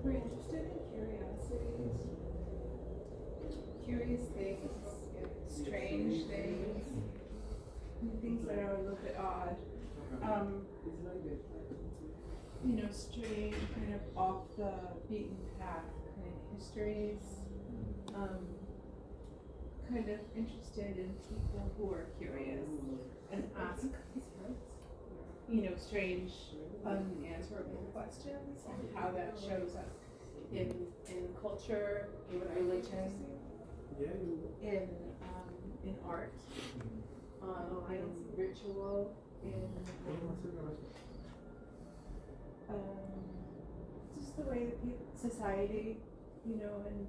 We're interested in curiosities, curious things, strange things, things that are a little bit odd. Strange, kind of off the beaten path kind of histories. Kind of interested in people who are curious and ask, strange, unanswerable questions, and how that shows up in culture, in religion, in art, in ritual, in just the way that society, and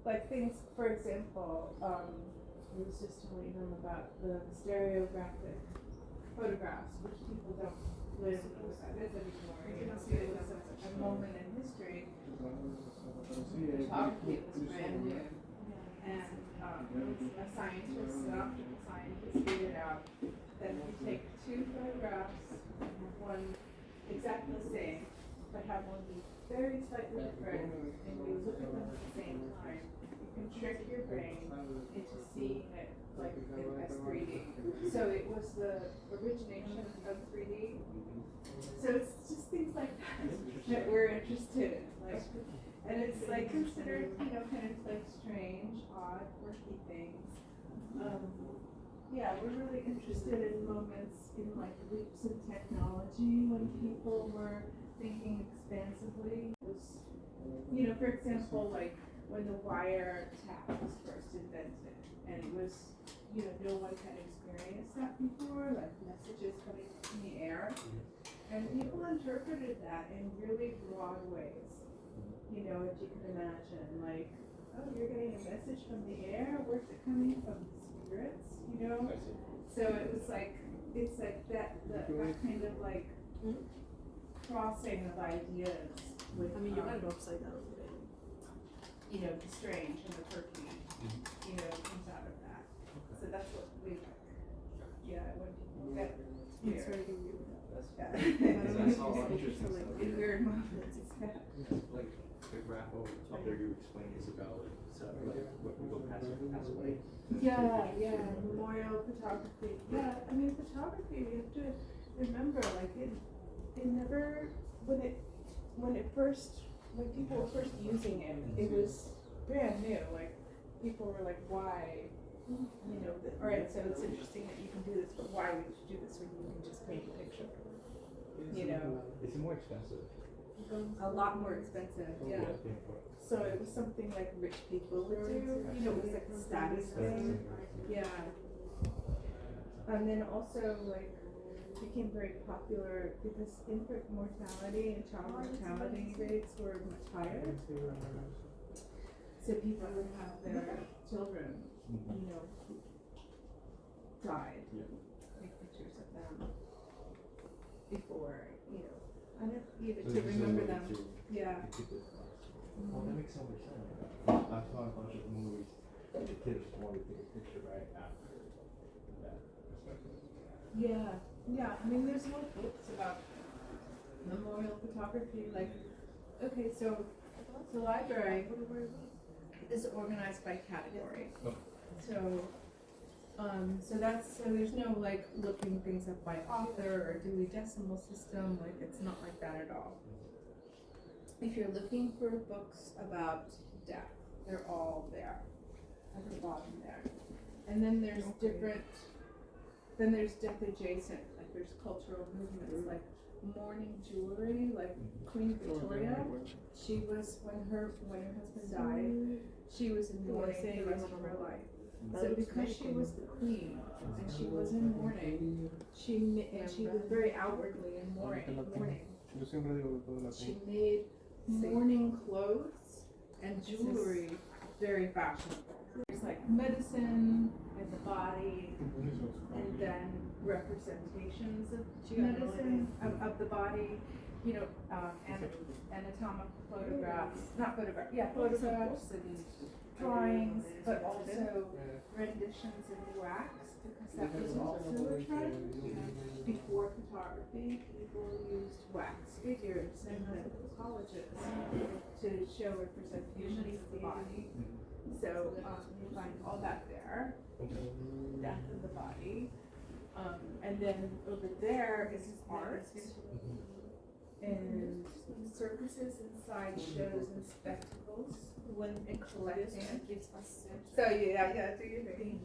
like things, for example, I was just telling them about the stereographic photographs, which people don't really know what that is anymore. It was a moment in history. Photography was brand new, and a scientist, an optical scientist, figured out that if you take two photographs, one exactly the same, but have one be very slightly different, and you look at them at the same time, you can trick your brain into seeing it like as 3D. So it was the origination of 3D. So it's just things like that we're interested in, like, and it's like considered, kind of like strange, odd, quirky things. We're really interested in moments in like leaps in technology when people were thinking expansively. It was, for example, like when the wire tap was first invented, and it was, no one had experienced that before, like messages coming from the air, and people interpreted that in really broad ways. If you can imagine, like, oh, you're getting a message from the air, where's it coming from? Spirits, So it was like, it's like that kind of like crossing of ideas with, you might have upside down. the strange and the quirky, comes out of that. So that's what we like. When people get It's weird. very weird. That's all interesting stuff. In weird moments, it's bad. Like the graph up there you explained is about what people pass away. Memorial photography. Photography, you have to remember, like, it never, when people were first using it, it was brand new. Like, people were like, why? Alright, so it's interesting that you can do this, but why would you do this when you can just paint a picture? It's more expensive. A lot more expensive, yeah. So it was something like rich people would do, it was like a status thing. Yeah. And then also, like, became very popular because infant mortality and child mortality rates were much higher. So people would have their children, who died, take pictures of them before, to remember them. Yeah. Well, that makes so much sense. I saw a bunch of movies that the kids wanted to take a picture right after that. Yeah. There's whole books about memorial photography. Like, okay, so the library is organized by category. Oh. So there's no like looking things up by author or Dewey Decimal System. Like, it's not like that at all. If you're looking for books about death, they're all there at the bottom there. And then there's death adjacent, like there's cultural movements, like mourning jewelry, like Queen Victoria. She was, when her husband died, she was in mourning the rest of her life. So because she was the queen and she was in mourning, she was very outwardly in mourning. She made mourning clothes and jewelry very fashionable. There's like medicine in the body, and then representations of medicine of the body. Anatomical photographs, photographs and drawings, but also renditions in wax, because that was also a trend. Before photography, people used wax figures and colleges to show representation of the body. So, you find all that there, death of the body. And then over there is art and circuses and sideshows and spectacles and collecting. So yeah, do your thing.